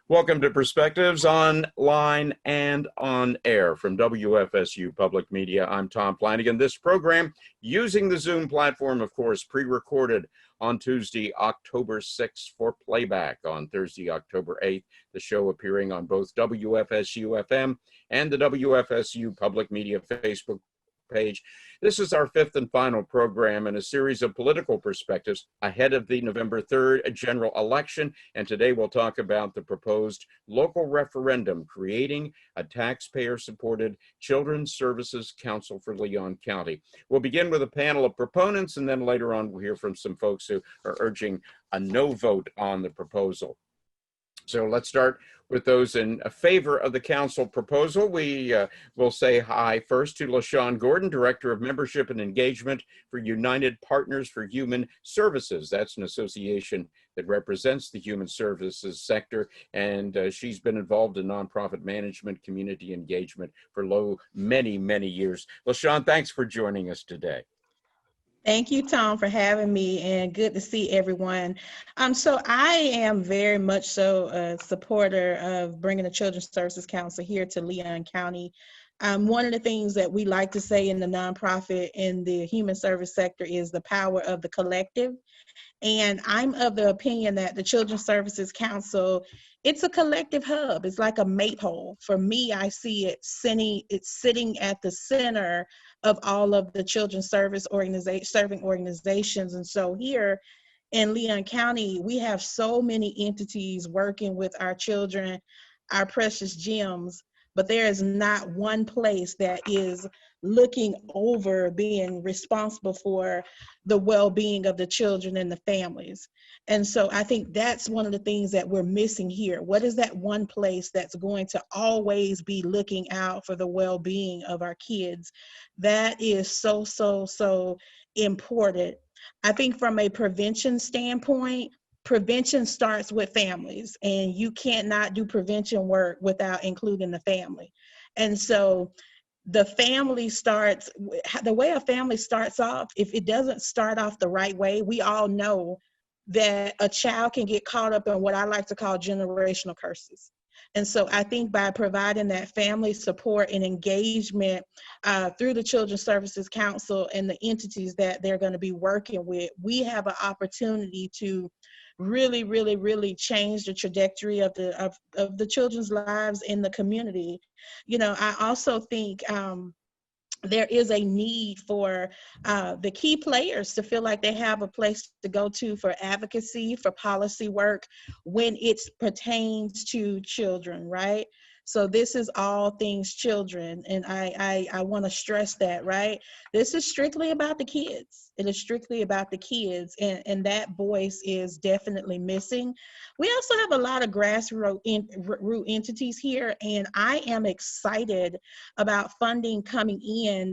Welcome to Perspectives Online and on Air from WFSU Public Media. I'm Tom Flanigan. This program, using the Zoom platform, of course, pre-recorded on Tuesday, October 6th for playback on Thursday, October 8th. The show appearing on both WFSU FM and the WFSU Public Media Facebook page. This is our fifth and final program in a series of political perspectives ahead of the November 3rd general election. And today we'll talk about the proposed local referendum creating a taxpayer-supported Children's Services Council for Leon County. We'll begin with a panel of proponents, and then later on we'll hear from some folks who are urging a no vote on the proposal. So let's start with those in favor of the council proposal. We will say hi first to Lashawn Gordon, Director of Membership and Engagement for United Partners for Human Services. That's an association that represents the human services sector, and she's been involved in nonprofit management, community engagement for many, many years. Lashawn, thanks for joining us today. Thank you, Tom, for having me, and good to see everyone. So I am very much so a supporter of bringing the Children's Services Council here to Leon County. One of the things that we like to say in the nonprofit and the human service sector is the power of the collective. And I'm of the opinion that the Children's Services Council, it's a collective hub. It's like a maypole. For me, I see it sitting at the center of all of the children's serving organizations. And so here in Leon County, we have so many entities working with our children, our precious gems, but there is not one place that is looking over being responsible for the well-being of the children and the families. And so I think that's one of the things that we're missing here. What is that one place that's going to always be looking out for the well-being of our kids? That is so important. I think from a prevention standpoint, prevention starts with families, and you cannot do prevention work without including the family. And so the way a family starts off, if it doesn't start off the right way, we all know that a child can get caught up in what I like to call generational curses. And so I think by providing that family support and engagement through the Children's Services Council and the entities that they're going to be working with, we have an opportunity to really change the trajectory of the children's lives in the community. You know, I also think there is a need for the key players to feel like they have a place to go to for advocacy, for policy work when it pertains to children, right? So this is all things children, and I want to stress that, right? This is strictly about the kids. It is strictly about the kids, and that voice is definitely missing. We also have a lot of grassroots entities here, and I am excited about funding coming in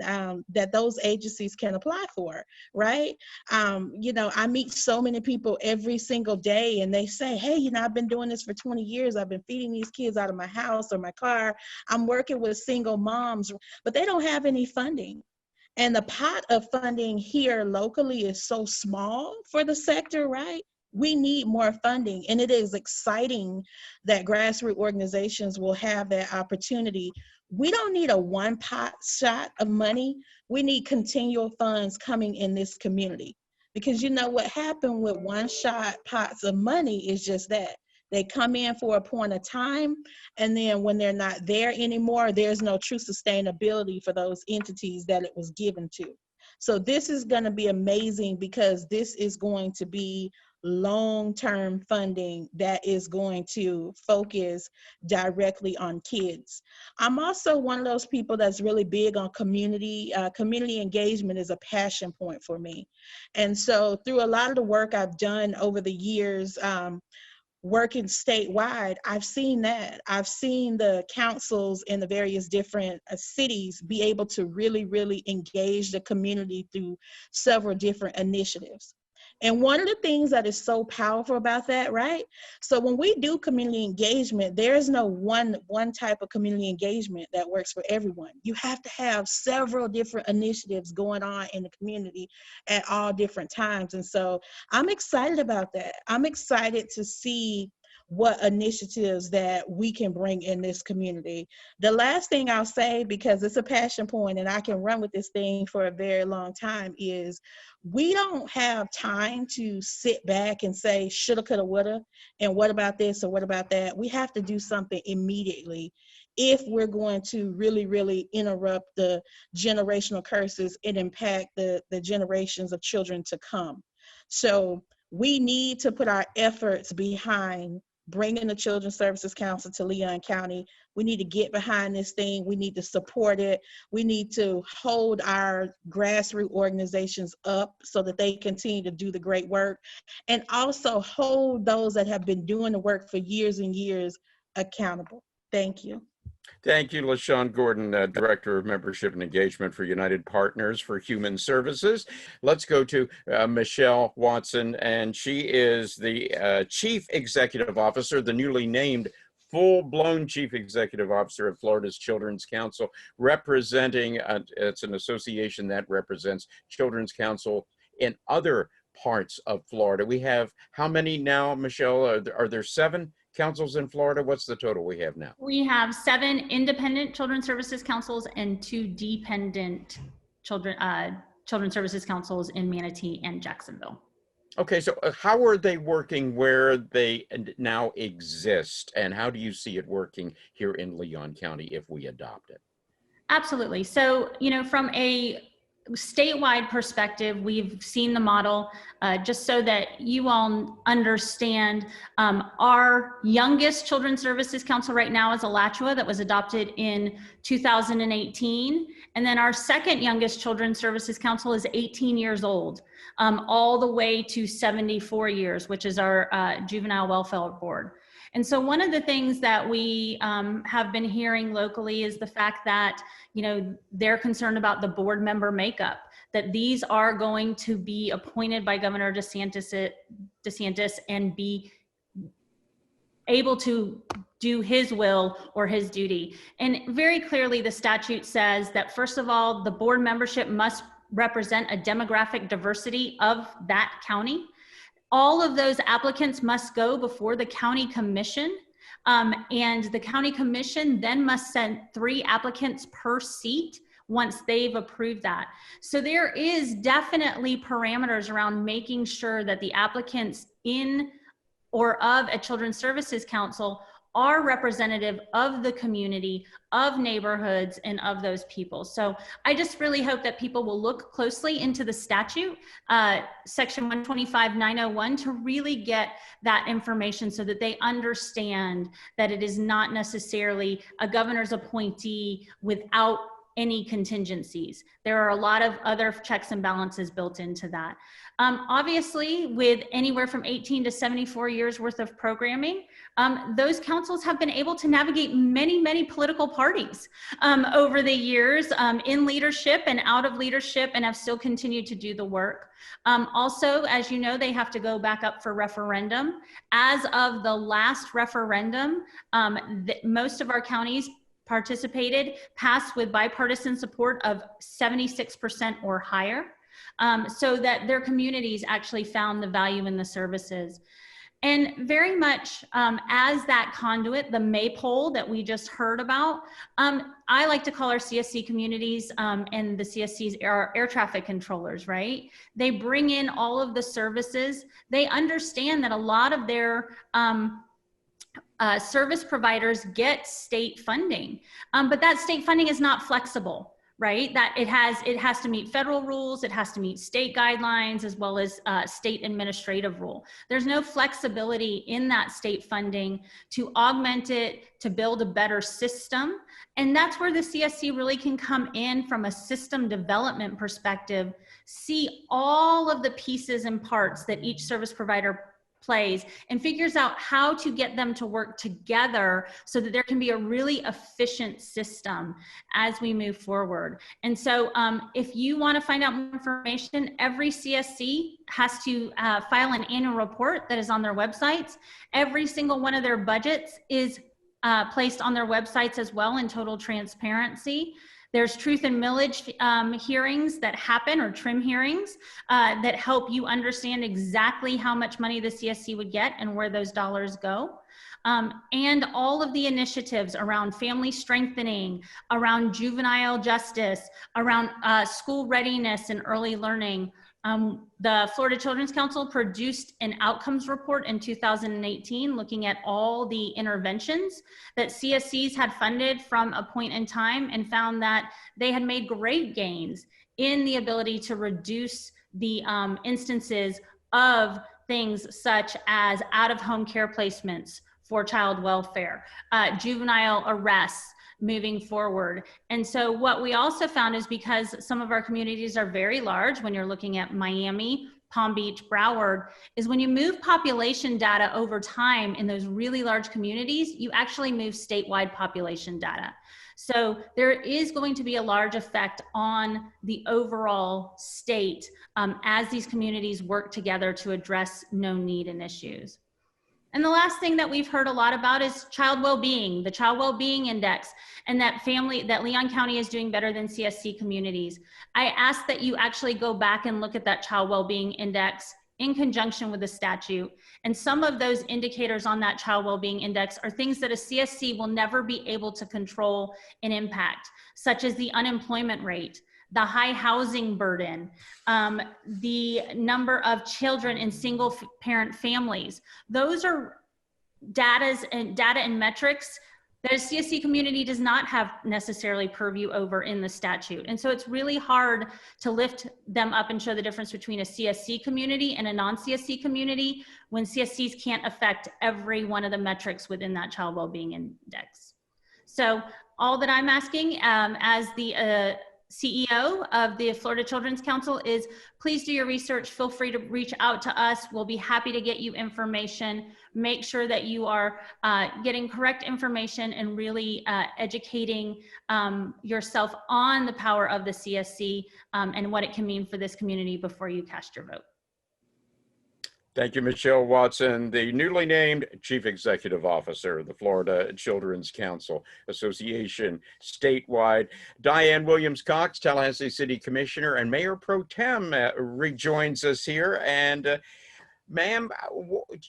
that those agencies can apply for, right? You know, I meet so many people every single day, and they say, hey, you know, I've been doing this for 20 years. I've been feeding these kids out of my house or my car. I'm working with single moms, but they don't have any funding. And the pot of funding here locally is so small for the sector, right? We need more funding, and it is exciting that grassroots organizations will have that opportunity. We don't need a one pot shot of money. We need continual funds coming in this community, because you know what happened with one shot pots of money is just that. They come in for a point of time, and then when they're not there anymore, there's no true sustainability for those entities that it was given to. So this is going to be amazing, because this is going to be long-term funding that is going to focus directly on kids. I'm also one of those people that's really big on community. Community engagement is a passion point for me. And so through a lot of the work I've done over the years, working statewide, I've seen that. I've seen the councils in the various different cities be able to really engage the community through several different initiatives. And one of the things that is so powerful about that, right? So when we do community engagement, there is no one type of community engagement that works for everyone. You have to have several different initiatives going on in the community at all different times. And so I'm excited about that. I'm excited to see what initiatives that we can bring in this community. The last thing I'll say, because it's a passion point and I can run with this thing for a very long time, is we don't have time to sit back and say shoulda, coulda, woulda, and what about this or what about that. We have to do something immediately if we're going to really, really interrupt the generational curses and impact the generations of children to come. So we need to put our efforts behind bringing the Children's Services Council to Leon County. We need to get behind this thing. We need to support it. We need to hold our grassroots organizations up so that they continue to do the great work, and also hold those that have been doing the work for years and years accountable. Thank you. Thank you, Lashawn Gordon, Director of Membership and Engagement for United Partners for Human Services. Let's go to Michele Watson, and she is the Chief Executive Officer, the newly named full-blown Chief Executive Officer of Florida's Children's Council, representing, it's an association that represents Children's Council in other parts of Florida. We have how many now, Michele? Are there 7 councils in Florida? What's the total we have now? We have 7 independent children's services councils and 2 dependent children's services councils in Manatee and Jacksonville. Okay, so how are they working where they now exist, and how do you see it working here in Leon County if we adopt it? Absolutely. So, from a statewide perspective, we've seen the model, just so that you all understand. Our youngest Children's Services Council right now is Alachua, that was adopted in 2018. And then our second youngest Children's Services Council is 18 years old, all the way to 74 years, which is our Juvenile Welfare Board. And so one of the things that we have been hearing locally is the fact that, they're concerned about the board member makeup, that these are going to be appointed by Governor DeSantis and be able to do his will or his duty. And very clearly the statute says that, first of all, the board membership must represent a demographic diversity of that county. All of those applicants must go before the county commission, and the county commission then must send 3 applicants per seat once they've approved that. So there is definitely parameters around making sure that the applicants in or of a Children's Services Council are representative of the community, of neighborhoods, and of those people. So I just really hope that people will look closely into the statute, section 125-901, to really get that information so that they understand that it is not necessarily a governor's appointee without any contingencies. There are a lot of other checks and balances built into that. Obviously, with anywhere from 18 to 74 years worth of programming, those councils have been able to navigate many, many political parties over the years, in leadership and out of leadership, and have still continued to do the work. Also, as you know, they have to go back up for referendum. As of the last referendum, most of our counties participated, passed with bipartisan support of 76% or higher, so that their communities actually found the value in the services. And very much as that conduit, the maypole that we just heard about, I like to call our CSC communities and the CSCs are air traffic controllers, right? They bring in all of the services. They understand that a lot of their service providers get state funding, but that state funding is not flexible, right? That it has to meet federal rules, it has to meet state guidelines, as well as state administrative rule. There's no flexibility in that state funding to augment it, to build a better system. And that's where the CSC really can come in from a system development perspective, see all of the pieces and parts that each service provider plays, and figures out how to get them to work together so that there can be a really efficient system as we move forward. And so if you want to find out more information, every CSC has to file an annual report that is on their websites. Every single one of their budgets is placed on their websites as well in total transparency. There's truth and millage hearings that happen, or trim hearings, that help you understand exactly how much money the CSC would get and where those dollars go. And all of the initiatives around family strengthening, around juvenile justice, around school readiness and early learning. The Florida Children's Council produced an outcomes report in 2018 looking at all the interventions that CSCs had funded from a point in time, and found that they had made great gains in the ability to reduce the instances of things such as out-of-home care placements for child welfare, juvenile arrests, moving forward. And so what we also found is, because some of our communities are very large, when you're looking at Miami, Palm Beach, Broward, is when you move population data over time in those really large communities, you actually move statewide population data. So there is going to be a large effect on the overall state as these communities work together to address known need and issues. And the last thing that we've heard a lot about is child well-being, the Child Well-Being Index, and that Leon County is doing better than CSC communities. I ask that you actually go back and look at that Child Well-Being Index in conjunction with the statute. And some of those indicators on that Child Well-Being Index are things that a CSC will never be able to control and impact, such as the unemployment rate, the high housing burden, the number of children in single parent families. Those are data and metrics that a CSC community does not have necessarily purview over in the statute. And so it's really hard to lift them up and show the difference between a CSC community and a non-CSC community when CSCs can't affect every one of the metrics within that Child Wellbeing Index. So all that I'm asking as the CEO of the Florida Children's Council is, please do your research. Feel free to reach out to us. We'll be happy to get you information. Make sure that you are getting correct information and really educating yourself on the power of the CSC and what it can mean for this community before you cast your vote. Thank you, Michele Watson, the newly named Chief Executive Officer of the Florida Children's Council Association statewide. Dianne Williams-Cox, Tallahassee City Commissioner and Mayor Pro Tem, rejoins us here. And ma'am,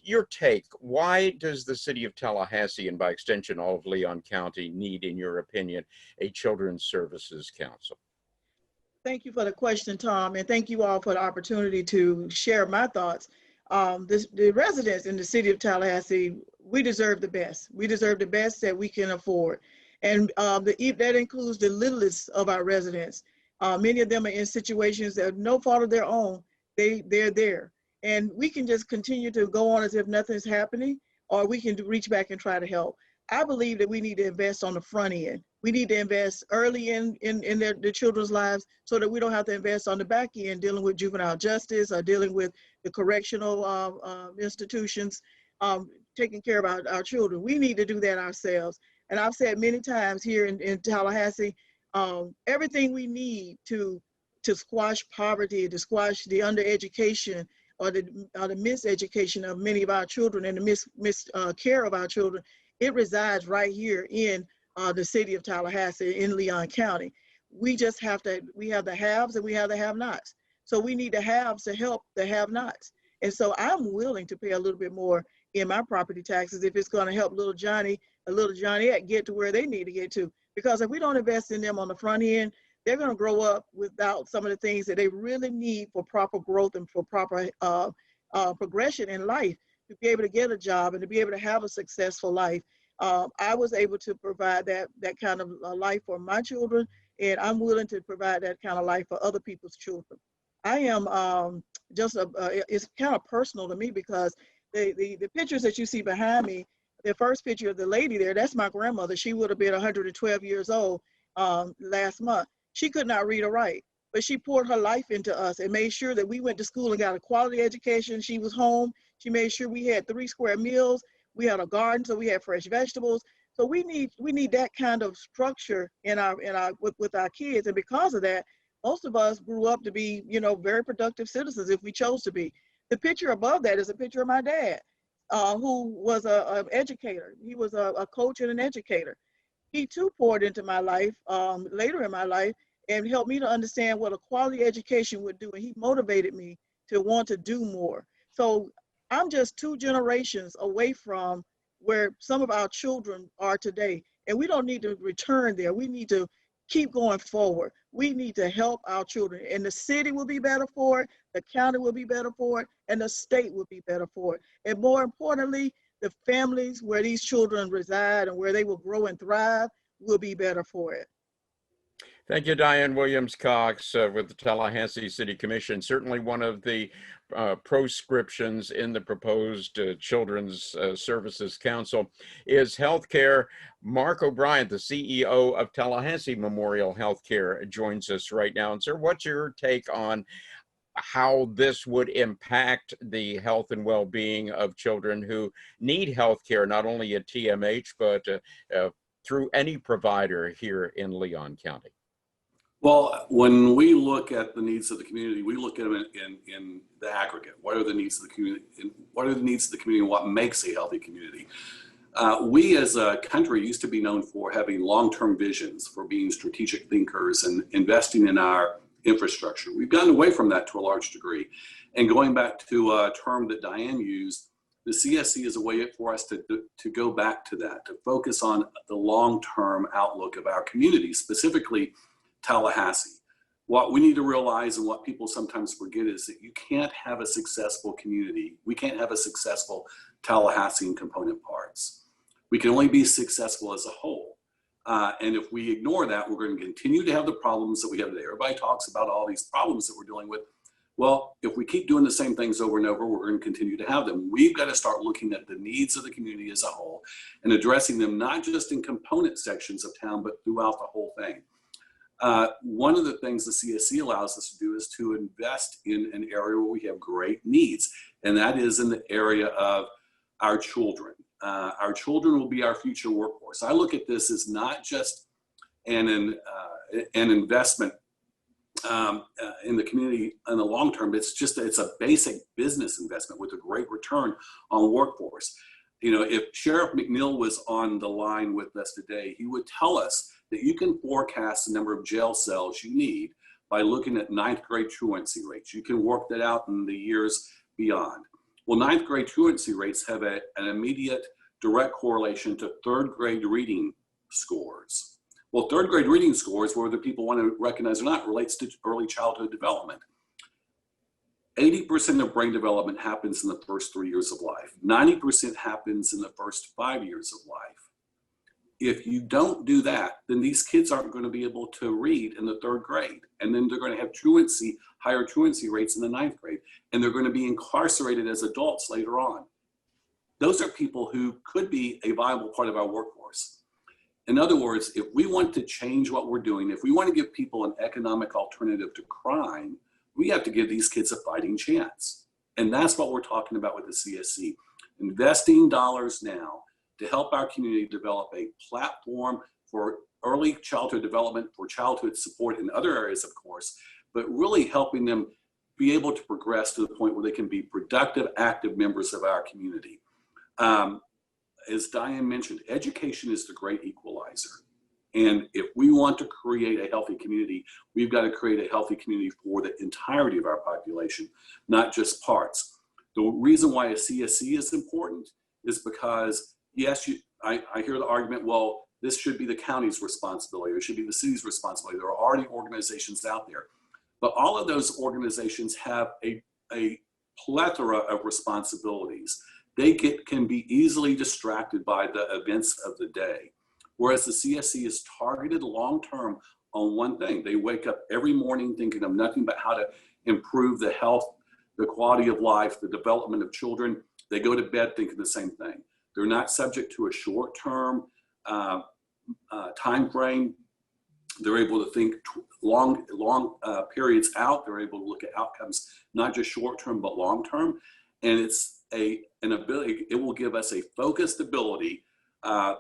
your take, why does the city of Tallahassee, and by extension all of Leon County, need, in your opinion, a Children's Services Council? Thank you for the question, Tom, and thank you all for the opportunity to share my thoughts. The residents in the city of Tallahassee, we deserve the best. We deserve the best that we can afford. And that includes the littlest of our residents. Many of them are in situations that are no fault of their own. They're there. And we can just continue to go on as if nothing's happening, or we can reach back and try to help. I believe that we need to invest on the front end. We need to invest early in their children's lives so that we don't have to invest on the back end dealing with juvenile justice or dealing with the correctional institutions, taking care of our children. We need to do that ourselves. And I've said many times here in Tallahassee, everything we need to squash poverty, to squash the undereducation or the miseducation of many of our children and the miscare of our children, it resides right here in the city of Tallahassee in Leon County. We just have we have the haves and we have the have-nots. So we need the haves to help the have-nots. And so I'm willing to pay a little bit more in my property taxes if it's going to help little Johnny and little Johnette get to where they need to get to. Because if we don't invest in them on the front end, they're going to grow up without some of the things that they really need for proper growth and for proper progression in life, to be able to get a job and to be able to have a successful life. I was able to provide that kind of life for my children, and I'm willing to provide that kind of life for other people's children. I am it's kind of personal to me because the pictures that you see behind me, the first picture of the lady there, that's my grandmother. She would have been 112 years old last month. She could not read or write, but she poured her life into us and made sure that we went to school and got a quality education. She was home. She made sure we had 3 square meals. We had a garden, so we had fresh vegetables. So we need that kind of structure with our kids. And because of that, most of us grew up to be, very productive citizens if we chose to be. The picture above that is a picture of my dad, who was an educator. He was a coach and an educator. he too poured into my life later in my life and helped me to understand what a quality education would do. And he motivated me to want to do more. So I'm just 2 generations away from where some of our children are today. And we don't need to return there. We need to keep going forward. We need to help our children. And the city will be better for it, the county will be better for it, and the state will be better for it. And more importantly, the families where these children reside and where they will grow and thrive will be better for it. Thank you, Dianne Williams-Cox with the Tallahassee City Commission. Certainly one of the proscriptions in the proposed Children's Services Council is healthcare. Mark O'Brien, the CEO of Tallahassee Memorial Healthcare, joins us right now. And sir, what's your take on how this would impact the health and well-being of children who need healthcare, not only at TMH, but through any provider here in Leon County? Well, when we look at the needs of the community, we look at them in the aggregate. What are the needs of the community? What are the needs of the community? And what makes a healthy community? We as a country used to be known for having long-term visions, for being strategic thinkers and investing in our infrastructure. We've gotten away from that to a large degree. And going back to a term that Dianne used, the CSC is a way for us to go back to that, to focus on the long-term outlook of our community, specifically Tallahassee. What we need to realize, and what people sometimes forget, is that you can't have a successful community. We can't have a successful Tallahassee in component parts. We can only be successful as a whole. And if we ignore that, we're going to continue to have the problems that we have today. Everybody talks about all these problems that we're dealing with. Well, if we keep doing the same things over and over, we're going to continue to have them. We've got to start looking at the needs of the community as a whole and addressing them not just in component sections of town, but throughout the whole thing. One of the things the CSC allows us to do is to invest in an area where we have great needs, and that is in the area of our children. Our children will be our future workforce. I look at this as not just an investment in the community in the long term. It's a basic business investment with a great return on workforce. You know, if Sheriff McNeil was on the line with us today, he would tell us that you can forecast the number of jail cells you need by looking at 9th grade truancy rates. You can work that out in the years beyond. Well, 9th grade truancy rates have an immediate direct correlation to 3rd grade reading scores. Well, 3rd grade reading scores, whether people want to recognize or not, relates to early childhood development. 80% of brain development happens in the first 3 years of life. 90% happens in the first 5 years of life. If you don't do that, then these kids aren't going to be able to read in the 3rd grade. And then they're going to have higher truancy rates in the 9th grade. And they're going to be incarcerated as adults later on. Those are people who could be a viable part of our workforce. In other words, if we want to change what we're doing, if we want to give people an economic alternative to crime, we have to give these kids a fighting chance. And that's what we're talking about with the CSC. Investing dollars now to help our community develop a platform for early childhood development, for childhood support in other areas, of course, but really helping them be able to progress to the point where they can be productive, active members of our community. As Dianne mentioned, education is the great equalizer. And if we want to create a healthy community, we've got to create a healthy community for the entirety of our population, not just parts. The reason why a CSC is important is because, yes, I hear the argument, well, this should be the county's responsibility, or it should be the city's responsibility. There are already organizations out there. But all of those organizations have a plethora of responsibilities. They can be easily distracted by the events of the day. Whereas the CSC is targeted long-term on one thing. They wake up every morning thinking of nothing but how to improve the health, the quality of life, the development of children. They go to bed thinking the same thing. They're not subject to a short-term time frame. They're able to think long periods out. They're able to look at outcomes, not just short-term, but long-term. And it's an ability, it will give us a focused ability,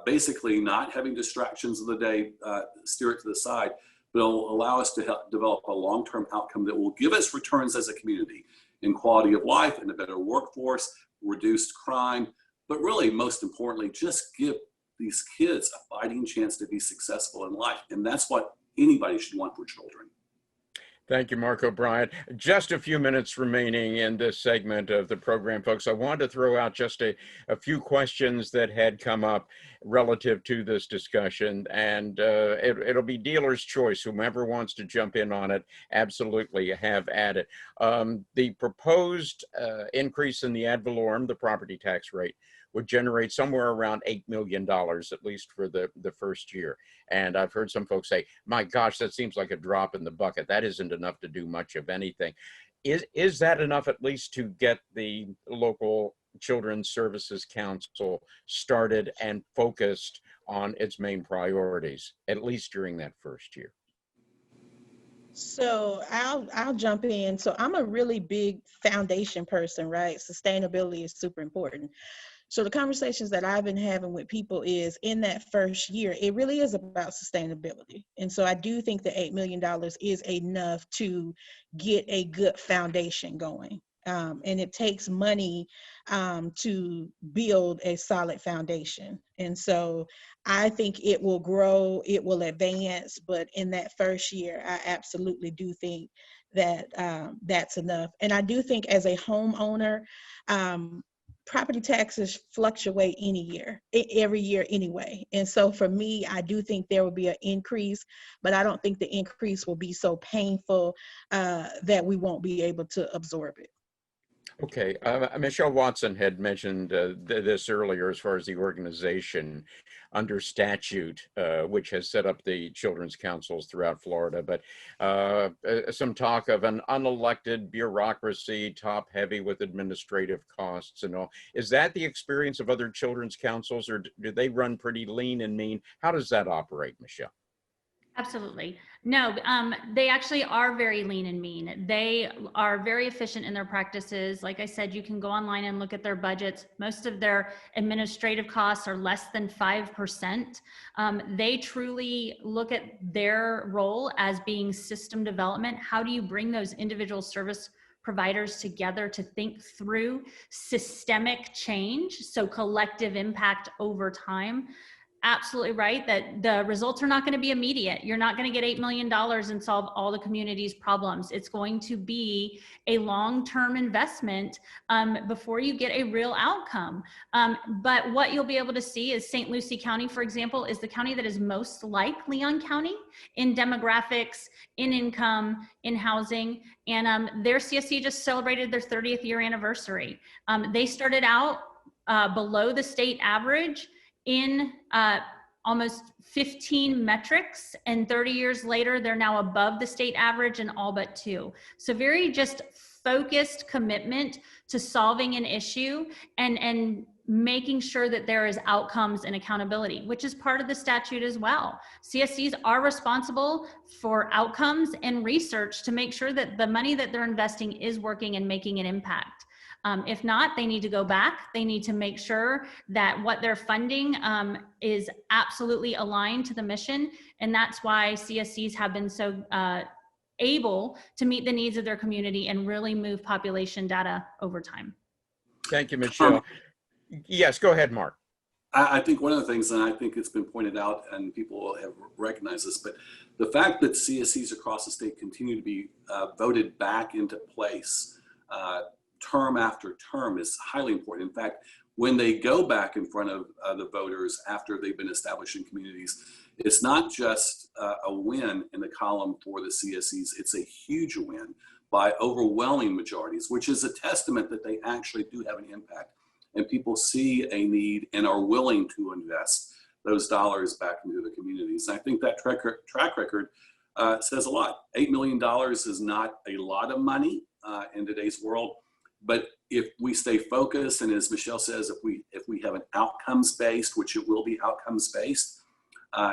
basically not having distractions of the day, steer it to the side, but it'll allow us to help develop a long-term outcome that will give us returns as a community in quality of life, and a better workforce, reduced crime, but really, most importantly, just give these kids a fighting chance to be successful in life. And that's what anybody should want for children. Thank you, Mark O'Brien. Just a few minutes remaining in this segment of the program, folks. I wanted to throw out just a few questions that had come up relative to this discussion, and it'll be dealer's choice. Whomever wants to jump in on it, absolutely have at it. The proposed increase in the ad valorem, the property tax rate, would generate somewhere around $8 million, at least for the first year. And I've heard some folks say, my gosh, that seems like a drop in the bucket. That isn't enough to do much of anything. Is that enough at least to get the local Children's Services Council started and focused on its main priorities, at least during that first year? So I'll jump in. So I'm a really big foundation person, right? Sustainability is super important. So the conversations that I've been having with people is in that first year, it really is about sustainability. And so I do think the $8 million is enough to get a good foundation going. And it takes money to build a solid foundation. And so I think it will grow, it will advance, but in that first year, I absolutely do think that that's enough. And I do think as a homeowner, property taxes fluctuate every year anyway. And so for me, I do think there will be an increase, but I don't think the increase will be so painful that we won't be able to absorb it. Okay, Michele Watson had mentioned this earlier as far as the organization under statute, which has set up the children's councils throughout Florida, but some talk of an unelected bureaucracy, top heavy with administrative costs and all. Is that the experience of other children's councils, or do they run pretty lean and mean? How does that operate, Michele? Absolutely. No, they actually are very lean and mean. They are very efficient in their practices. Like I said, you can go online and look at their budgets. Most of their administrative costs are less than 5%. They truly look at their role as being system development. How do you bring those individual service providers together to think through systemic change, so collective impact over time? Absolutely right that the results are not going to be immediate. You're not going to get $8 million and solve all the community's problems. It's going to be a long-term investment before you get a real outcome. But what you'll be able to see is St. Lucie County, for example, is the county that is most like Leon County in demographics, in income, in housing. And their CSC just celebrated their 30th year anniversary. They started out below the state average in almost 15 metrics, and 30 years later, they're now above the state average in all but 2. So very just focused commitment to solving an issue and making sure that there is outcomes and accountability, which is part of the statute as well. CSCs are responsible for outcomes and research to make sure that the money that they're investing is working and making an impact. If not, they need to go back. They need to make sure that what they're funding is absolutely aligned to the mission. And that's why CSCs have been so able to meet the needs of their community and really move population data over time. Thank you, Michele. Yes, go ahead, Mark. I think one of the things, and I think it's been pointed out and people have recognized this, but the fact that CSCs across the state continue to be voted back into place term after term is highly important. In fact, when they go back in front of the voters after they've been established in communities, it's not just a win in the column for the CSCs, it's a huge win by overwhelming majorities, which is a testament that they actually do have an impact. And people see a need and are willing to invest those dollars back into the communities. And I think that track record says a lot. $8 million is not a lot of money in today's world. But if we stay focused, and as Michele says, if we have an outcomes-based, which it will be outcomes-based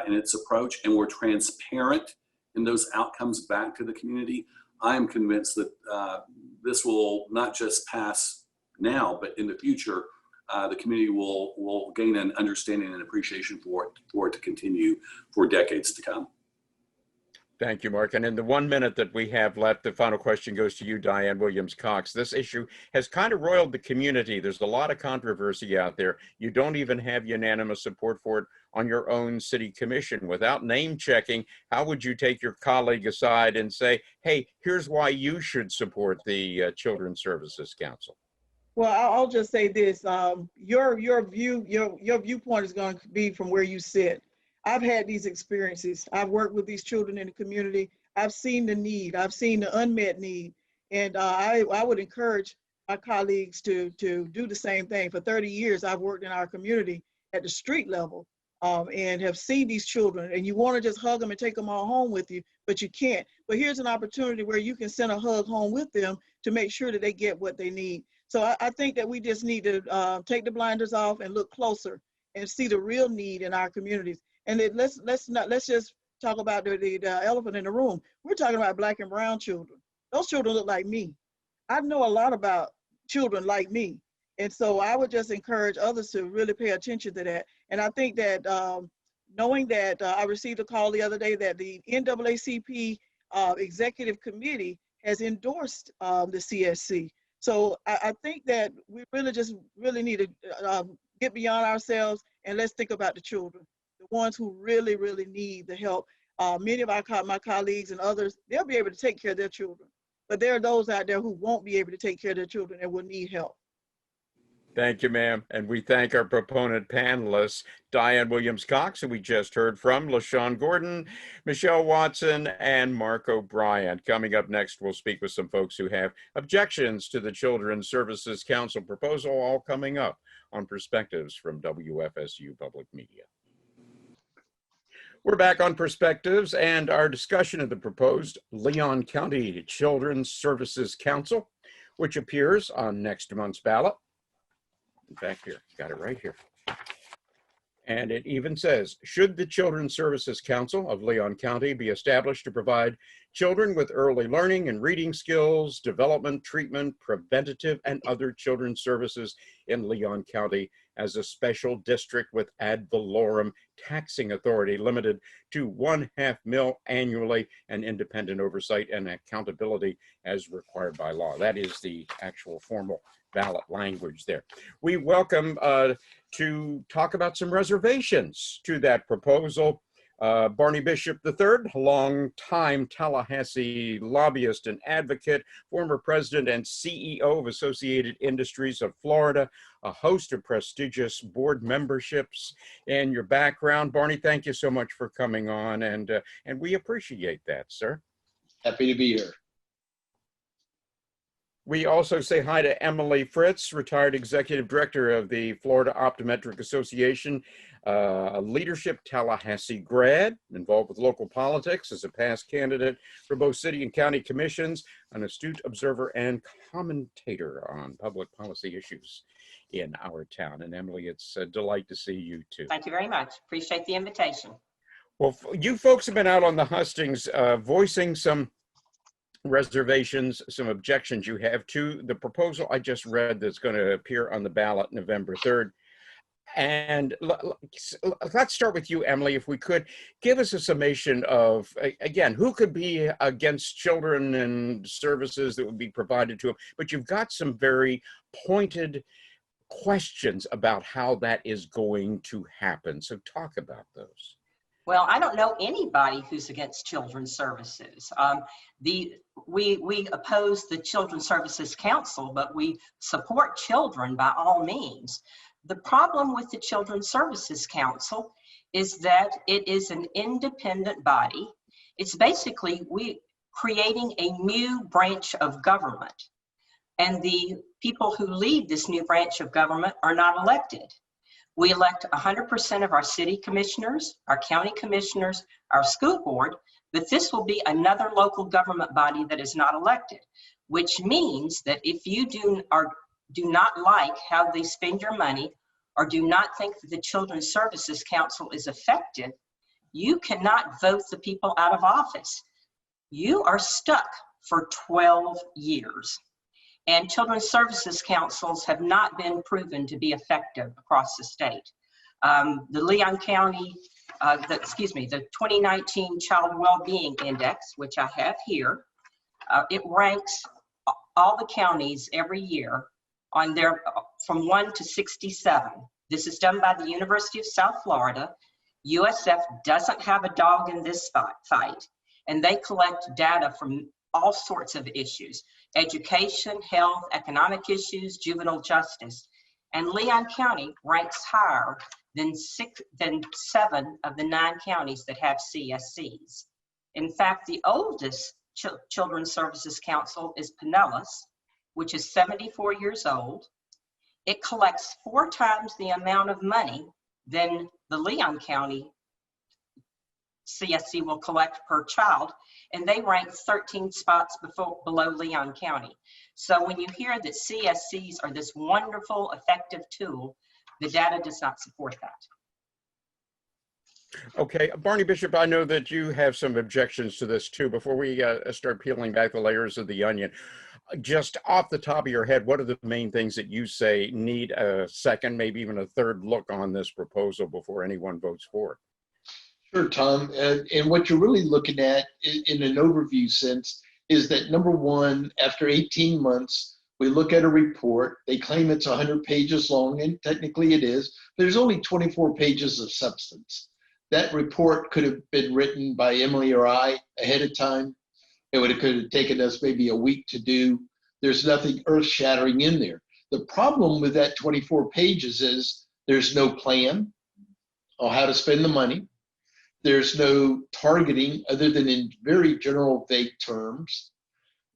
in its approach, and we're transparent in those outcomes back to the community, I'm convinced that this will not just pass now, but in the future, the community will gain an understanding and appreciation for it to continue for decades to come. Thank you, Mark. And in the 1 minute that we have left, the final question goes to you, Dianne Williams-Cox. This issue has kind of roiled the community. There's a lot of controversy out there. You don't even have unanimous support for it on your own city commission. Without name checking, how would you take your colleague aside and say, hey, here's why you should support the Children's Services Council? Well, I'll just say this: your viewpoint is going to be from where you sit. I've had these experiences. I've worked with these children in the community. I've seen the need. I've seen the unmet need, and I would encourage my colleagues to do the same thing. For 30 years, I've worked in our community at the street level, and have seen these children. And you want to just hug them and take them all home with you, but you can't. But here's an opportunity where you can send a hug home with them to make sure that they get what they need. So I think that we just need to take the blinders off and look closer and see the real need in our communities. And let's just talk about the elephant in the room. We're talking about Black and brown children. Those children look like me. I know a lot about children like me. And so I would just encourage others to really pay attention to that. And I think that knowing that I received a call the other day that the NAACP Executive Committee has endorsed the CSC. So I think that we really need to get beyond ourselves and let's think about the children, the ones who really, really need the help. Many of my colleagues and others, they'll be able to take care of their children. But there are those out there who won't be able to take care of their children and will need help. Thank you, ma'am. And we thank our proponent panelists, Dianne Williams-Cox, who we just heard from, Lashawn Gordon, Michele Watson, and Mark O'Brien. Coming up next, we'll speak with some folks who have objections to the Children's Services Council proposal, all coming up on Perspectives from WFSU Public Media. We're back on Perspectives and our discussion of the proposed Leon County Children's Services Council, which appears on next month's ballot. In fact, here, got it right here. And it even says, should the Children's Services Council of Leon County be established to provide children with early learning and reading skills, development, treatment, preventative, and other children's services in Leon County as a special district with ad valorem taxing authority limited to $0.5 million annually and independent oversight and accountability as required by law. That is the actual formal ballot language there. We welcome to talk about some reservations to that proposal. Barney Bishop III, longtime Tallahassee lobbyist and advocate, former president and CEO of Associated Industries of Florida, a host of prestigious board memberships. And your background, Barney, thank you so much for coming on, and we appreciate that, sir. Happy to be here. We also say hi to Emily Fritz, retired executive director of the Florida Optometric Association, a leadership Tallahassee grad, involved with local politics as a past candidate for both city and county commissions, an astute observer and commentator on public policy issues in our town. And Emily, it's a delight to see you too. Thank you very much. Appreciate the invitation. Well, you folks have been out on the hustings voicing some reservations, some objections you have to the proposal I just read that's going to appear on the ballot November 3rd. And let's start with you, Emily, if we could. Give us a summation of, again, who could be against children and services that would be provided to them, but you've got some very pointed questions about how that is going to happen. So talk about those. Well, I don't know anybody who's against children's services. We oppose the Children's Services Council, but we support children by all means. The problem with the Children's Services Council is that it is an independent body. It's basically creating a new branch of government, and the people who lead this new branch of government are not elected. We elect 100% of our city commissioners, our county commissioners, our school board, but this will be another local government body that is not elected, which means that if you do not like how they spend your money or do not think that the Children's Services Council is effective, you cannot vote the people out of office. You are stuck for 12 years. And Children's Services Councils have not been proven to be effective across the state. The Leon County the 2019 Child Wellbeing Index, which I have here. It ranks all the counties every year on their from 1 to 67. This is done by the University of South Florida. USF doesn't have a dog in this fight, and they collect data from all sorts of issues: education, health, economic issues, juvenile justice. And Leon County ranks higher than 7 of the 9 counties that have CSCs. In fact, the oldest Children's Services Council is Pinellas, which is 74 years old. It collects 4 times the amount of money than the Leon County CSC will collect per child, and they rank 13 spots below Leon County. So when you hear that CSCs are this wonderful, effective tool, the data does not support that. Okay, Barney Bishop, I know that you have some objections to this too. Before we start peeling back the layers of the onion, just off the top of your head, what are the main things that you say need a second, maybe even a third look on this proposal before anyone votes for it? Sure, Tom. And what you're really looking at in an overview sense is that, number one, after 18 months, we look at a report. They claim it's 100 pages long, and technically it is. But there's only 24 pages of substance. That report could have been written by Emily or I ahead of time. Could have taken us maybe a week to do. There's nothing earth-shattering in there. The problem with that 24 pages is there's no plan on how to spend the money. There's no targeting other than in very general, vague terms.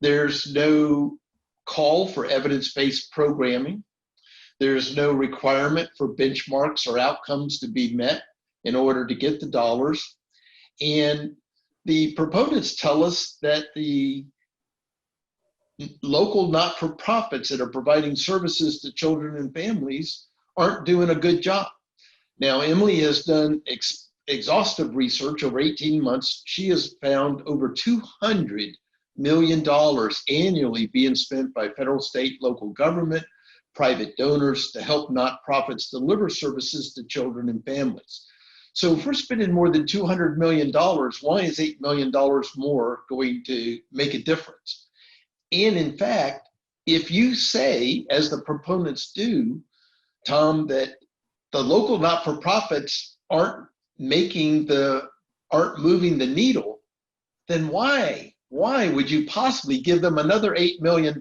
There's no call for evidence-based programming. There's no requirement for benchmarks or outcomes to be met in order to get the dollars. And the proponents tell us that the local not-for-profits that are providing services to children and families aren't doing a good job. Now, Emily has done exhaustive research over 18 months. She has found over $200 million annually being spent by federal, state, local government, private donors to help nonprofits deliver services to children and families. So if we're spending more than $200 million, why is $8 million more going to make a difference? And in fact, if you say, as the proponents do, Tom, that the local not-for-profits aren't moving the needle, then why would you possibly give them another $8 million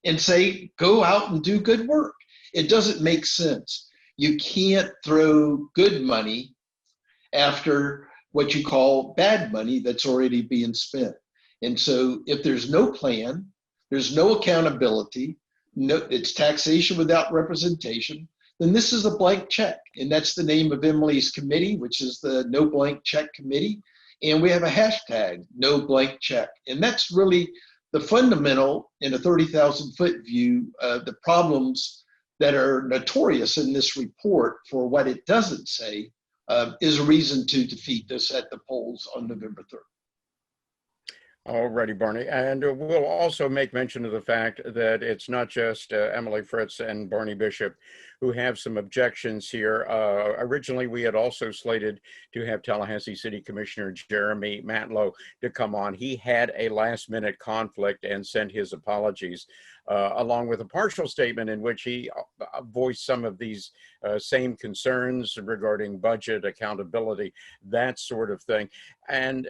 and say, go out and do good work? It doesn't make sense. You can't throw good money after what you call bad money that's already being spent. And so if there's no plan, there's no accountability, it's taxation without representation, then this is a blank check. And that's the name of Emily's committee, which is the No Blank Check Committee. And we have a hashtag, No Blank Check. And that's really the fundamental, in a 30,000-foot view, the problems that are notorious in this report for what it doesn't say is a reason to defeat this at the polls on November 3rd. Alrighty, Barney. And we'll also make mention of the fact that it's not just Emily Fritz and Barney Bishop who have some objections here. Originally, we had also slated to have Tallahassee City Commissioner Jeremy Matlow to come on. He had a last-minute conflict and sent his apologies, along with a partial statement in which he voiced some of these same concerns regarding budget, accountability, that sort of thing. And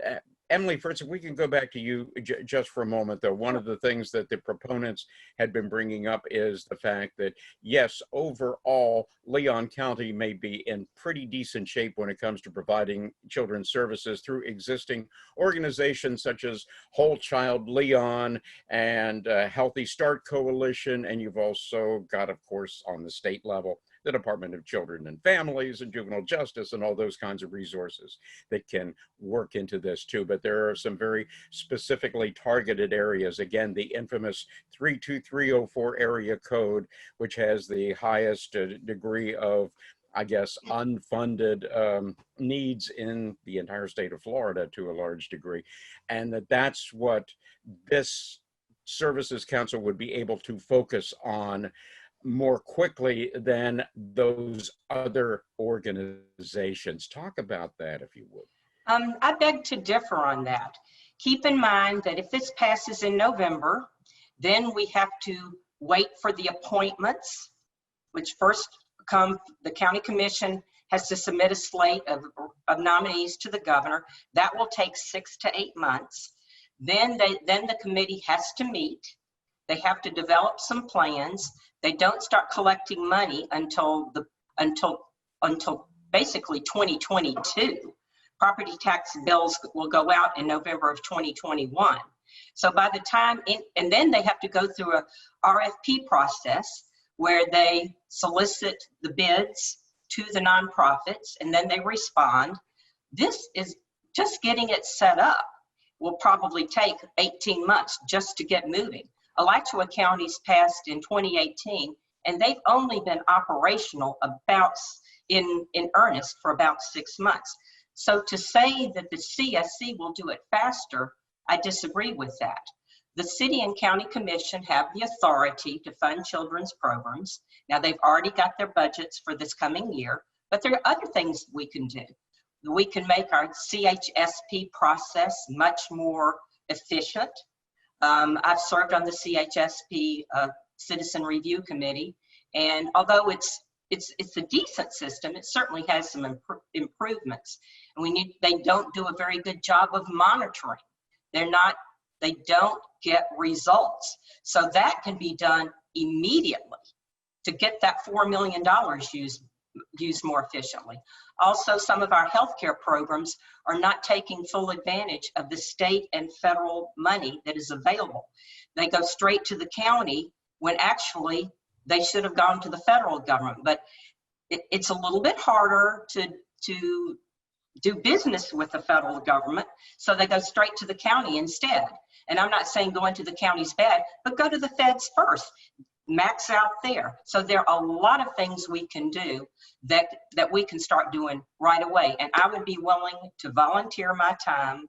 Emily Fritz, if we can go back to you just for a moment, though, one of the things that the proponents had been bringing up is the fact that, yes, overall, Leon County may be in pretty decent shape when it comes to providing children's services through existing organizations such as Whole Child Leon and Healthy Start Coalition. And you've also got, of course, on the state level, the Department of Children and Families and Juvenile Justice and all those kinds of resources that can work into this too. But there are some very specifically targeted areas. Again, the infamous 32304 area code, which has the highest degree of, I guess, unfunded needs in the entire state of Florida to a large degree. And that's what this Services Council would be able to focus on more quickly than those other organizations. Talk about that, if you would. I beg to differ on that. Keep in mind that if this passes in November, then we have to wait for the appointments, which first come, the county commission has to submit a slate of nominees to the governor. That will take 6 to 8 months. Then the committee has to meet. They have to develop some plans. They don't start collecting money until basically 2022. Property tax bills will go out in November of 2021. So by the time, and then they have to go through a RFP process where they solicit the bids to the nonprofits, and then they respond. This is just getting it set up will probably take 18 months just to get moving. Alachua County's passed in 2018, and they've only been operational about in earnest for about 6 months. So to say that the CSC will do it faster, I disagree with that. The city and county commission have the authority to fund children's programs. Now they've already got their budgets for this coming year, but there are other things we can do. We can make our CHSP process much more efficient. I've served on the CHSP Citizen Review Committee, and although it's a decent system, it certainly has some improvements. And they don't do a very good job of monitoring. They don't get results. So that can be done immediately to get that $4 million used more efficiently. Also, some of our healthcare programs are not taking full advantage of the state and federal money that is available. They go straight to the county when actually they should have gone to the federal government. But it's a little bit harder to do business with the federal government, so they go straight to the county instead. And I'm not saying going to the county's bad, but go to the feds first, max out there. So there are a lot of things we can do that we can start doing right away. And I would be willing to volunteer my time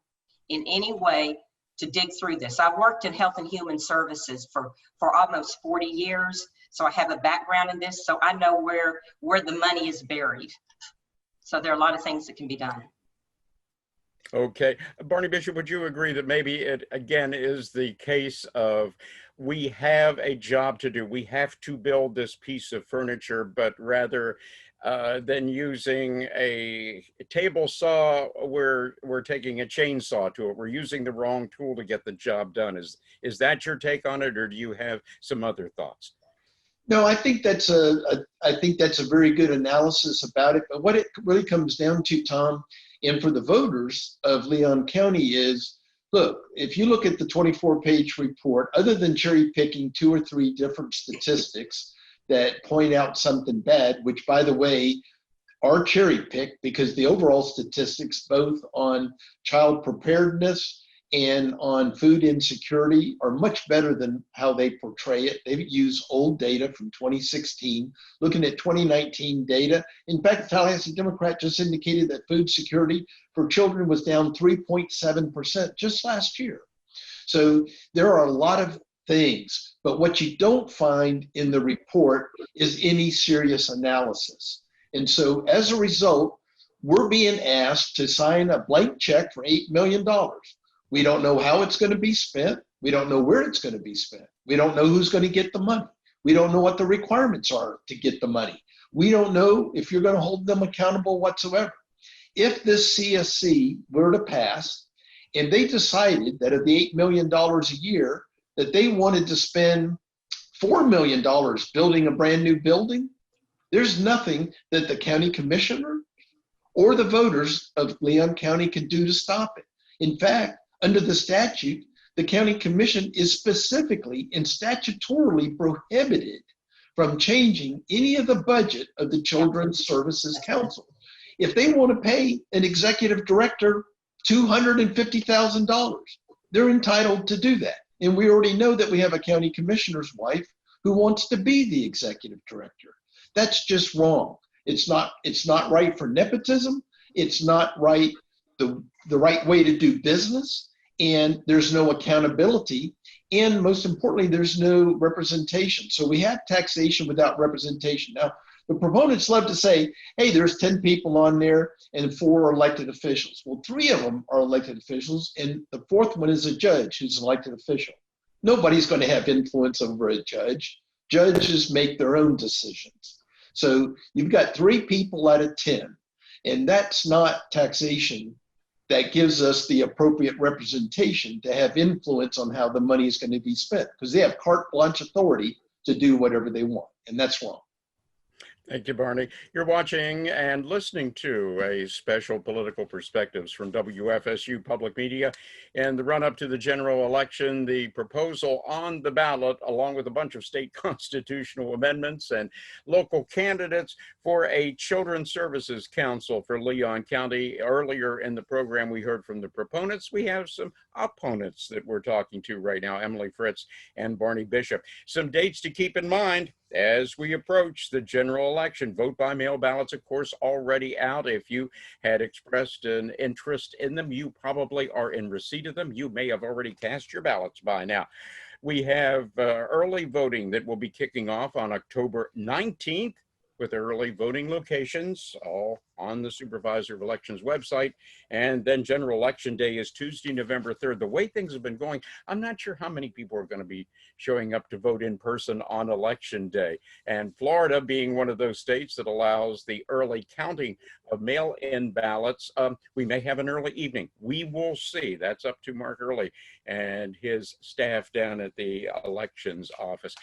in any way to dig through this. I've worked in health and human services for almost 40 years. So I have a background in this, so I know where the money is buried. So there are a lot of things that can be done. Okay. Barney Bishop, would you agree that maybe it, again, is the case of we have a job to do. We have to build this piece of furniture, but rather than using a table saw, we're taking a chainsaw to it. We're using the wrong tool to get the job done. Is that your take on it, or do you have some other thoughts? No, I think that's a very good analysis about it. But what it really comes down to, Tom, and for the voters of Leon County is, look, if you look at the 24-page report, other than cherry picking 2 or 3 different statistics that point out something bad, which, by the way, are cherry picked because the overall statistics, both on child preparedness and on food insecurity, are much better than how they portray it. They use old data from 2016, looking at 2019 data. In fact, the Tallahassee Democrat just indicated that food security for children was down 3.7% just last year. So there are a lot of things, but what you don't find in the report is any serious analysis. And so as a result, we're being asked to sign a blank check for $8 million. We don't know how it's going to be spent. We don't know where it's going to be spent. We don't know who's going to get the money. We don't know what the requirements are to get the money. We don't know if you're going to hold them accountable whatsoever. If this CSC were to pass and they decided that of the $8 million a year that they wanted to spend $4 million building a brand new building, there's nothing that the county commissioner or the voters of Leon County can do to stop it. In fact, under the statute, the county commission is specifically and statutorily prohibited from changing any of the budget of the Children's Services Council. If they want to pay an executive director $250,000, they're entitled to do that. And we already know that we have a county commissioner's wife who wants to be the executive director. That's just wrong. It's not right for nepotism. It's not right, the right way to do business. and there's no accountability. And most importantly, there's no representation. So we have taxation without representation. Now, the proponents love to say, hey, there's 10 people on there and 4 are elected officials. Well, 3 of them are elected officials, and the 4th one is a judge who's an elected official. Nobody's going to have influence over a judge. Judges make their own decisions. So you've got 3 people out of 10, and that's not taxation that gives us the appropriate representation to have influence on how the money is going to be spent, because they have carte blanche authority to do whatever they want, and that's wrong. Thank you, Barney. You're watching and listening to a special Political Perspectives from WFSU Public Media. In the run-up to the general election, the proposal on the ballot, along with a bunch of state constitutional amendments and local candidates for a Children's Services Council for Leon County. Earlier in the program, we heard from the proponents. We have some opponents that we're talking to right now, Emily Fritz and Barney Bishop. Some dates to keep in mind as we approach the general election. Vote by mail ballots, of course, already out. If you had expressed an interest in them, you probably are in receipt of them. You may have already cast your ballots by now. We have early voting that will be kicking off on October 19th with early voting locations, all on the Supervisor of Elections website. And then General Election Day is Tuesday, November 3rd. The way things have been going, I'm not sure how many people are going to be showing up to vote in person on Election Day. And Florida being one of those states that allows the early counting of mail-in ballots, we may have an early evening. We will see. That's up to Mark Early and his staff down at the elections office.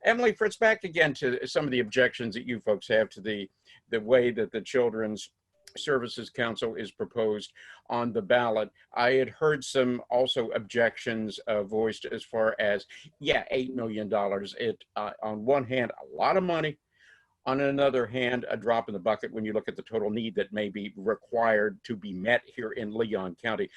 Emily Fritz, back again to some of the objections that you folks have to the way that the Children's Services Council is proposed on the ballot. I had heard some also objections voiced as far as, yeah, $8 million. It, on one hand, a lot of money. On another hand, a drop in the bucket when you look at the total need that may be required to be met here in Leon County.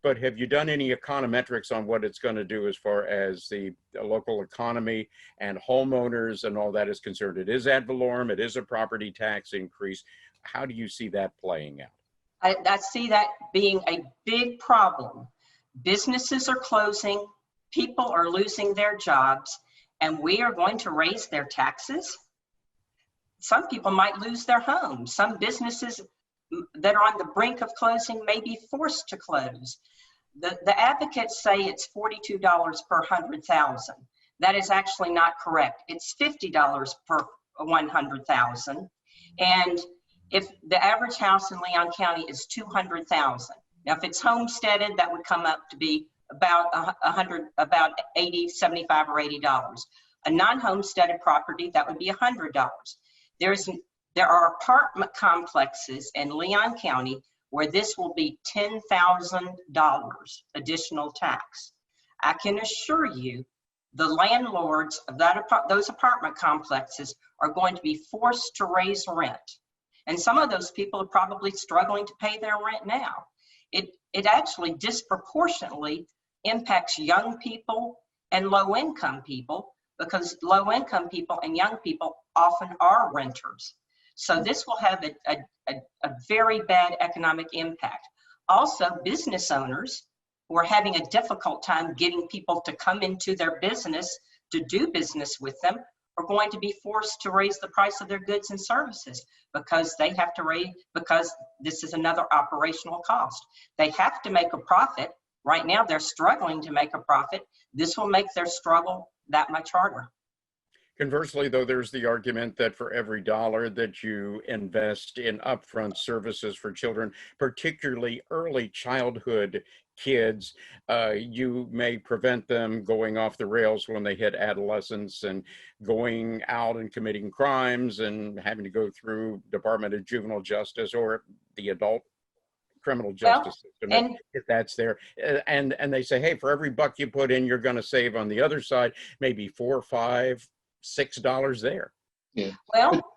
But have you done any econometrics on what it's going to do as far as the local economy and homeowners and all that is concerned? It is ad valorem, it is a property tax increase. How do you see that playing out? I see that being a big problem. Businesses are closing, people are losing their jobs, and we are going to raise their taxes. Some people might lose their homes. Some businesses that are on the brink of closing may be forced to close. The advocates say it's $42 per 100,000. That is actually not correct. It's $50 per 100,000. And if the average house in Leon County is 200,000. Now, if it's homesteaded, that would come up to be about about $80, $75 or $80. A non-homesteaded property, that would be $100. There are apartment complexes in Leon County where this will be $10,000 additional tax. I can assure you the landlords of those apartment complexes are going to be forced to raise rent. And some of those people are probably struggling to pay their rent now. It actually disproportionately impacts young people and low-income people, because low-income people and young people often are renters. So this will have a very bad economic impact. Also, business owners who are having a difficult time getting people to come into their business to do business with them are going to be forced to raise the price of their goods and services because they have to raise, because this is another operational cost. They have to make a profit. Right now, they're struggling to make a profit. This will make their struggle that much harder. Conversely, though, there's the argument that for every dollar that you invest in upfront services for children, particularly early childhood kids, you may prevent them going off the rails when they hit adolescence and going out and committing crimes and having to go through Department of Juvenile Justice or the adult criminal justice system, if that's there. And they say, hey, for every buck you put in, you're going to save on the other side, maybe $4, $5, $6 there. Yeah. Well,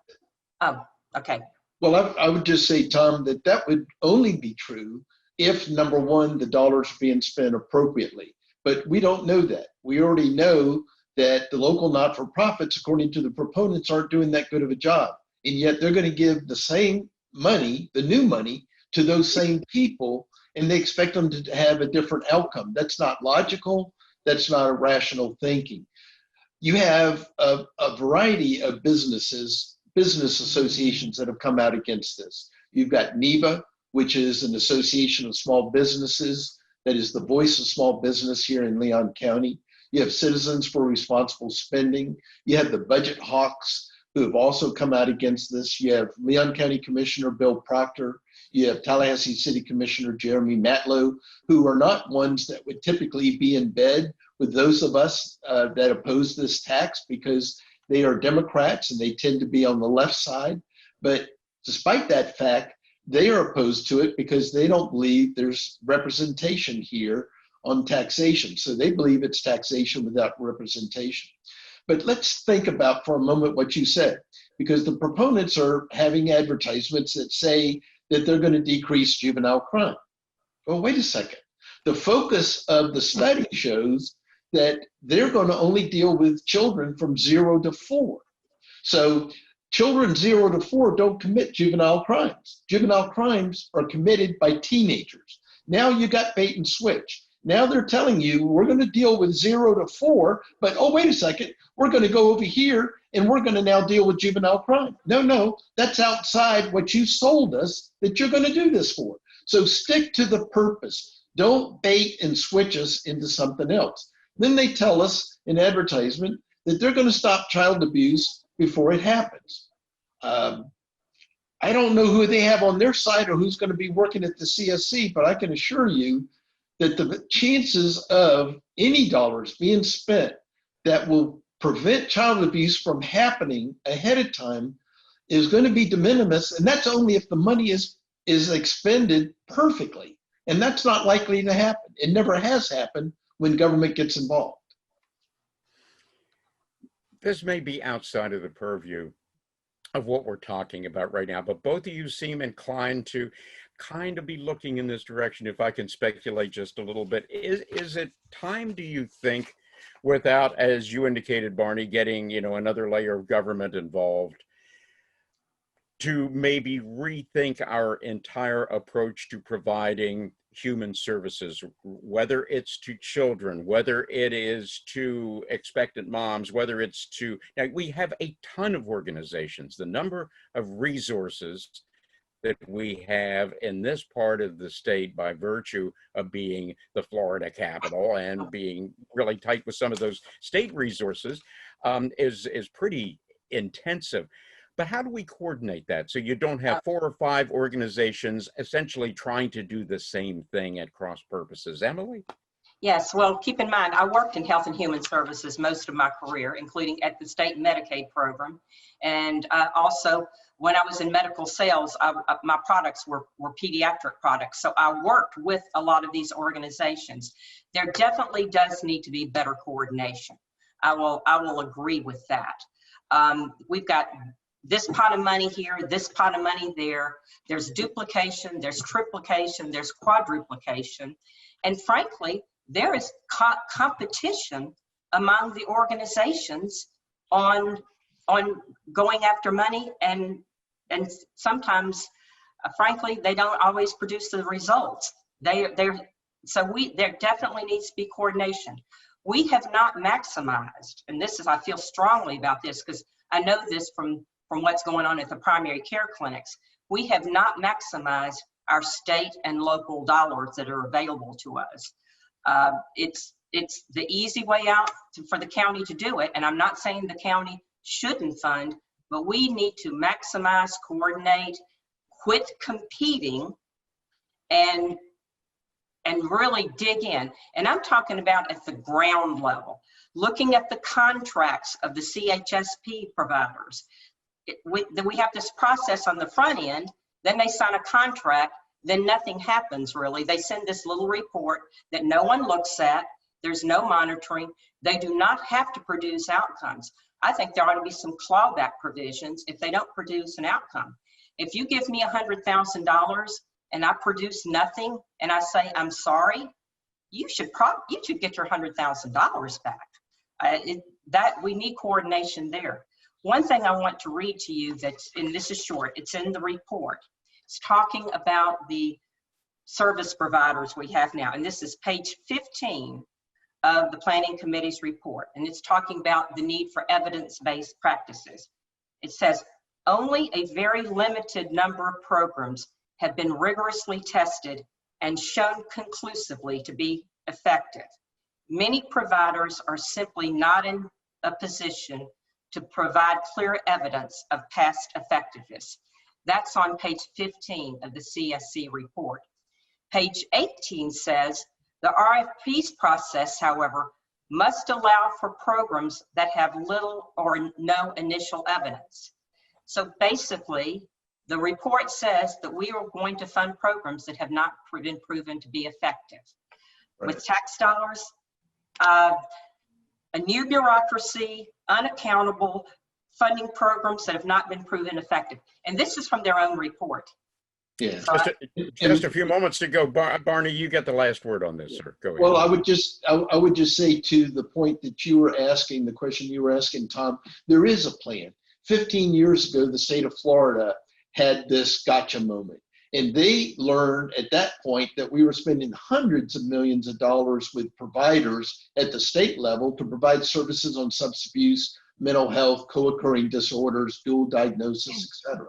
okay. Well, I would just say, Tom, that would only be true if, number one, the dollars are being spent appropriately. But we don't know that. We already know that the local not-for-profits, according to the proponents, aren't doing that good of a job. And yet they're going to give the same money, the new money, to those same people and they expect them to have a different outcome. That's not logical. That's not a rational thinking. You have a variety of business associations that have come out against this. You've got NEBA, which is an association of small businesses that is the voice of small business here in Leon County. You have Citizens for Responsible Spending. You have the Budget Hawks, who have also come out against this. You have Leon County Commissioner Bill Proctor. You have Tallahassee City Commissioner Jeremy Matlow, who are not ones that would typically be in bed with those of us that oppose this tax, because they are Democrats and they tend to be on the left side. But despite that fact, they are opposed to it because they don't believe there's representation here on taxation. So they believe it's taxation without representation. But let's think about for a moment what you said, because the proponents are having advertisements that say that they're going to decrease juvenile crime. Well, wait a second. The focus of the study shows that they're going to only deal with children from 0 to 4. So children 0 to 4 don't commit juvenile crimes. Juvenile crimes are committed by teenagers. Now you got bait and switch. Now they're telling you we're going to deal with 0 to 4, but oh, wait a second, we're going to go over here and we're going to now deal with juvenile crime. No, that's outside what you sold us that you're going to do this for. So stick to the purpose. Don't bait and switch us into something else. Then they tell us in advertisement that they're going to stop child abuse before it happens. I don't know who they have on their side or who's going to be working at the CSC, but I can assure you that the chances of any dollars being spent that will prevent child abuse from happening ahead of time is going to be de minimis, and that's only if the money is expended perfectly. And that's not likely to happen. It never has happened when government gets involved. This may be outside of the purview of what we're talking about right now, but both of you seem inclined to kind of be looking in this direction. If I can speculate just a little bit, is it time, do you think, without, as you indicated, Barney, getting another layer of government involved, to maybe rethink our entire approach to providing human services, whether it's to children, whether it is to expectant moms, whether it's to, now we have a ton of organizations, the number of resources that we have in this part of the state by virtue of being the Florida capital and being really tight with some of those state resources is pretty intensive. But how do we coordinate that so you don't have 4 or 5 organizations essentially trying to do the same thing at cross purposes? Emily? Yes, well, keep in mind, I worked in Health and Human Services most of my career, including at the state Medicaid program. And also, when I was in medical sales, my products were pediatric products. So I worked with a lot of these organizations. There definitely does need to be better coordination. I will agree with that. We've got this pot of money here, this pot of money there. There's duplication, there's triplication, there's quadruplication. And frankly, there is competition among the organizations on going after money, and sometimes, frankly, they don't always produce the results. There definitely needs to be coordination. We have not maximized, and I feel strongly about this because I know this from what's going on at the primary care clinics. We have not maximized our state and local dollars that are available to us. It's the easy way out for the county to do it, and I'm not saying the county shouldn't fund, but we need to maximize, coordinate, quit competing, and really dig in. And I'm talking about at the ground level, looking at the contracts of the CHSP providers. We have this process on the front end, then they sign a contract, then nothing happens really. They send this little report that no one looks at, there's no monitoring, they do not have to produce outcomes. I think there ought to be some clawback provisions if they don't produce an outcome. If you give me $100,000 and I produce nothing and I say, I'm sorry, you should get your $100,000 back. We need coordination there. One thing I want to read to you and this is short, it's in the report. It's talking about the service providers we have now. And this is page 15 of the Planning Committee's report. And it's talking about the need for evidence-based practices. It says, only a very limited number of programs have been rigorously tested and shown conclusively to be effective. Many providers are simply not in a position to provide clear evidence of past effectiveness. That's on page 15 of the CSC report. Page 18 says, the RFPs process, however, must allow for programs that have little or no initial evidence. So basically, the report says that we are going to fund programs that have not been proven to be effective. Right. With tax dollars, a new bureaucracy, unaccountable funding programs that have not been proven effective. And this is from their own report. Yeah. So just a few moments to go. Barney, you get the last word on this, sir. Go ahead. Well, I would just say to the point that you were asking, the question you were asking, Tom, there is a plan. 15 years ago, the state of Florida had this gotcha moment. And they learned at that point that we were spending hundreds of millions of dollars with providers at the state level to provide services on substance abuse, mental health, co-occurring disorders, dual diagnosis, etc.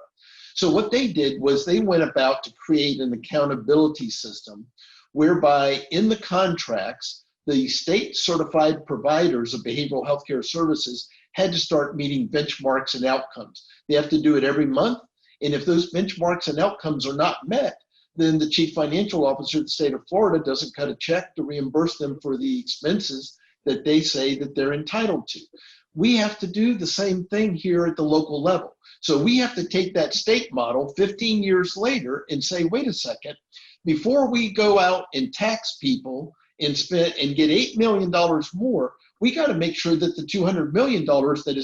So what they did was they went about to create an accountability system whereby in the contracts, the state certified providers of behavioral health care services had to start meeting benchmarks and outcomes. They have to do it every month. And if those benchmarks and outcomes are not met, then the chief financial officer of the state of Florida doesn't cut a check to reimburse them for the expenses that they say that they're entitled to. We have to do the same thing here at the local level. So we have to take that state model 15 years later and say, wait a second, before we go out and tax people and spend and get $8 million more, we got to make sure that the $200 million that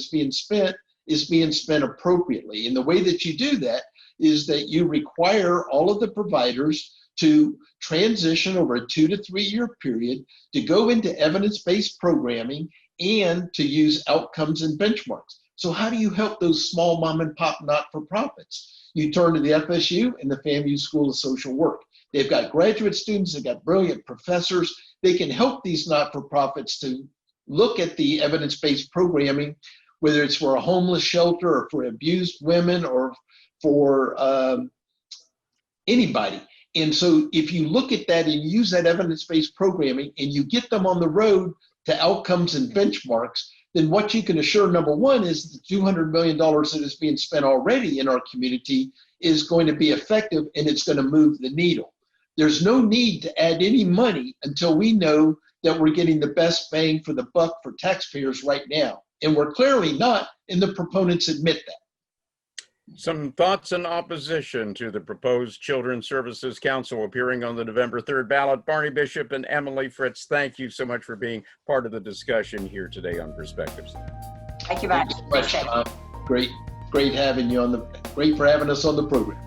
is being spent appropriately. And the way that you do that is that you require all of the providers to transition over a 2 to 3 year period to go into evidence-based programming and to use outcomes and benchmarks. So how do you help those small mom and pop not-for-profits? You turn to the FSU and the FAMU School of Social Work. They've got graduate students, they've got brilliant professors. They can help these not-for-profits to look at the evidence-based programming, whether it's for a homeless shelter or for abused women or for anybody. And so if you look at that and use that evidence-based programming and you get them on the road to outcomes and benchmarks, then what you can assure, number one, is the $200 million that is being spent already in our community is going to be effective and it's going to move the needle. There's no need to add any money until we know that we're getting the best bang for the buck for taxpayers right now. And we're clearly not, and the proponents admit that. Some thoughts in opposition to the proposed Children's Services Council appearing on the November 3rd ballot. Barney Bishop and Emily Fritz, thank you so much for being part of the discussion here today on Perspectives. Thank you much. Great having you great for having us on the program.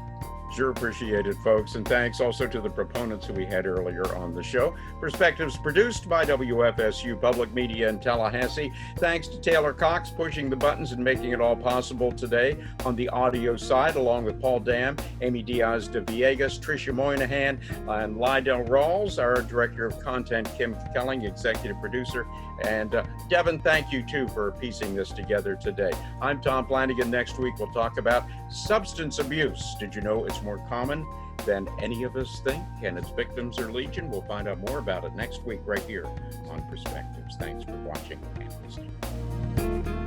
Sure appreciate it, folks. And thanks also to the proponents who we had earlier on the show. Perspectives produced by WFSU Public Media in Tallahassee. Thanks to Taylor Cox pushing the buttons and making it all possible today on the audio side, along with Paul Dam, Amy Diaz de Villegas, Tricia Moynihan, and Lydell Rawls, our Director of Content, Kim Kelling, Executive Producer. And Devin, thank you too for piecing this together today. I'm Tom Flanigan. Next week, we'll talk about substance abuse. Did you know it's more common than any of us think, and its victims are legion? We'll find out more about it next week right here on Perspectives. Thanks for watching and listening.